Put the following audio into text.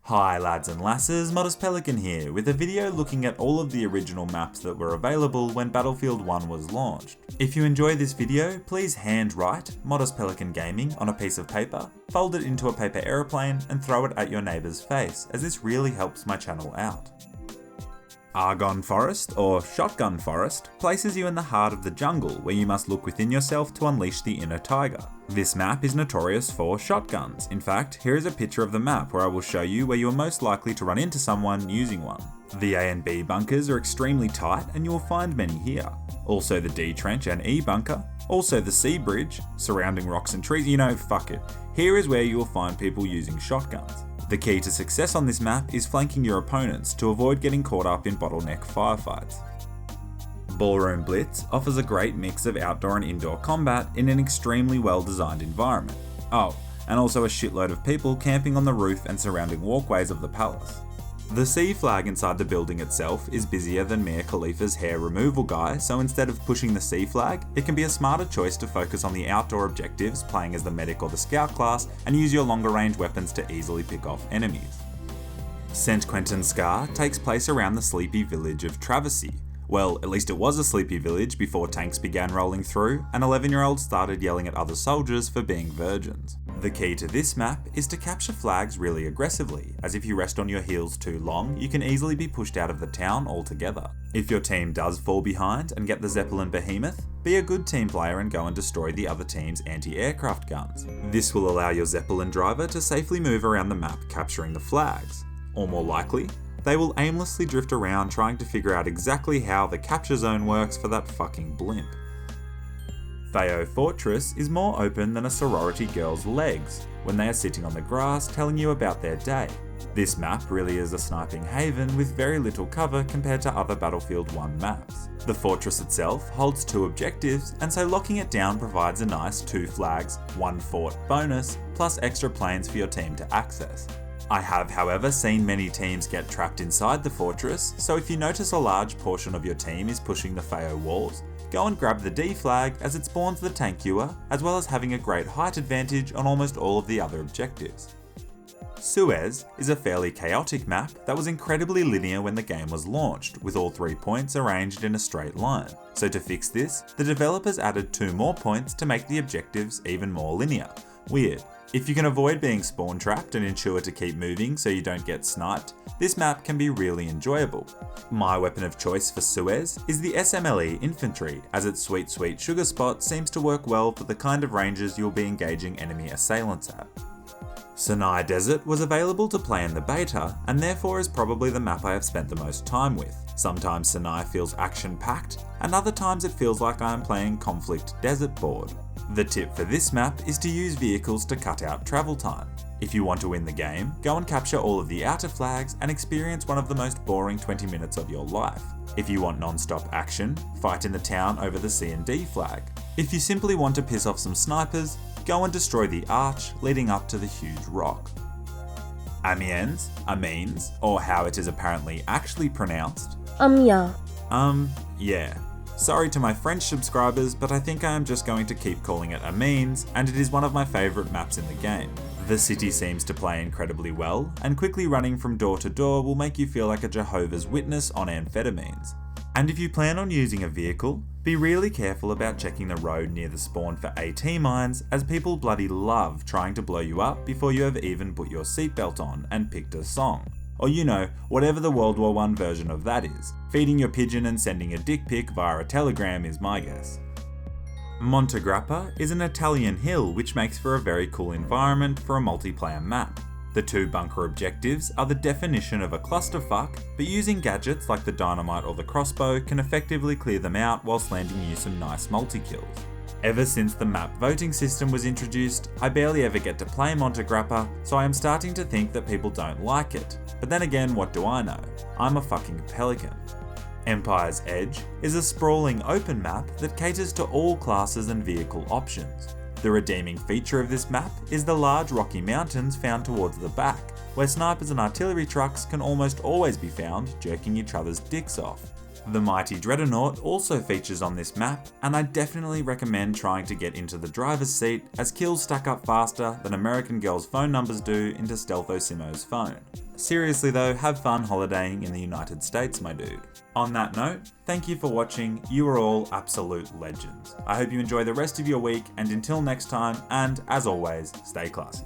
Hi lads and lasses, Modest Pelican here, with a video looking at all of the original maps that were available when Battlefield 1 was launched. If you enjoy this video, please handwrite Modest Pelican Gaming on a piece of paper, fold it into a paper aeroplane and throw it at your neighbour's face, as this really helps my channel out. Argonne Forest, or Shotgun Forest, places you in the heart of the jungle where you must look within yourself to unleash the inner tiger. This map is notorious for shotguns. In fact, here is a picture of the map where I will show you where you are most likely to run into someone using one. The A and B bunkers are extremely tight and you will find many here. Also the D trench and E bunker. Also the C bridge, surrounding rocks and trees, fuck it. Here is where you will find people using shotguns. The key to success on this map is flanking your opponents to avoid getting caught up in bottleneck firefights. Ballroom Blitz offers a great mix of outdoor and indoor combat in an extremely well designed environment. Oh, and also a shitload of people camping on the roof and surrounding walkways of the palace. The C flag inside the building itself is busier than Mia Khalifa's hair removal guy, so instead of pushing the C flag, it can be a smarter choice to focus on the outdoor objectives, playing as the medic or the scout class, and use your longer range weapons to easily pick off enemies. St. Quentin Scar takes place around the sleepy village of Travesey. Well, at least it was a sleepy village before tanks began rolling through and 11-year-olds started yelling at other soldiers for being virgins. The key to this map is to capture flags really aggressively, as if you rest on your heels too long, you can easily be pushed out of the town altogether. If your team does fall behind and get the Zeppelin behemoth, be a good team player and go and destroy the other team's anti-aircraft guns. This will allow your Zeppelin driver to safely move around the map capturing the flags. Or more likely, they will aimlessly drift around trying to figure out exactly how the capture zone works for that fucking blimp. Theo Fortress is more open than a sorority girl's legs when they are sitting on the grass telling you about their day. This map really is a sniping haven with very little cover compared to other Battlefield 1 maps. The fortress itself holds 2 objectives, and so locking it down provides a nice 2 flags, 1 fort bonus, plus extra planes for your team to access. I have, however, seen many teams get trapped inside the fortress, so if you notice a large portion of your team is pushing the Theo walls, go and grab the D flag as it spawns the tank ewer, as well as having a great height advantage on almost all of the other objectives. Suez is a fairly chaotic map that was incredibly linear when the game was launched, with all 3 points arranged in a straight line. So to fix this, the developers added 2 more points to make the objectives even more linear. Weird. If you can avoid being spawn trapped and ensure to keep moving so you don't get sniped, this map can be really enjoyable. My weapon of choice for Suez is the SMLE infantry, as its sweet sugar spot seems to work well for the kind of ranges you'll be engaging enemy assailants at. Sinai Desert was available to play in the beta, and therefore is probably the map I have spent the most time with. Sometimes Sinai feels action-packed, and other times it feels like I am playing Conflict Desert Board. The tip for this map is to use vehicles to cut out travel time. If you want to win the game, go and capture all of the outer flags and experience one of the most boring 20 minutes of your life. If you want non-stop action, fight in the town over the C and D flag. If you simply want to piss off some snipers, go and destroy the arch leading up to the huge rock. Amiens, or how it is apparently actually pronounced. Yeah. Sorry to my French subscribers, but I think I am just going to keep calling it Amiens, and it is one of my favourite maps in the game. The city seems to play incredibly well, and quickly running from door to door will make you feel like a Jehovah's Witness on amphetamines. And if you plan on using a vehicle, be really careful about checking the road near the spawn for AT mines, as people bloody love trying to blow you up before you have even put your seatbelt on and picked a song. Or whatever the World War I version of that is. Feeding your pigeon and sending a dick pic via a telegram is my guess. Monte grappa is an Italian hill which makes for a very cool environment for a multiplayer map. The 2 bunker objectives are the definition of a clusterfuck, but using gadgets like the dynamite or the crossbow can effectively clear them out whilst landing you some nice multi-kills. Ever since the map voting system was introduced, I barely ever get to play Monte grappa, so I am starting to think that people don't like it. But then again, what do I know? I'm a fucking pelican. Empire's Edge is a sprawling open map that caters to all classes and vehicle options. The redeeming feature of this map is the large rocky mountains found towards the back, where snipers and artillery trucks can almost always be found jerking each other's dicks off. The mighty Dreadnought also features on this map, and I definitely recommend trying to get into the driver's seat as kills stack up faster than American girls' phone numbers do into Stealtho Simo's phone. Seriously though, have fun holidaying in the United States, my dude. On that note, thank you for watching, you are all absolute legends. I hope you enjoy the rest of your week, and until next time, and as always, stay classy.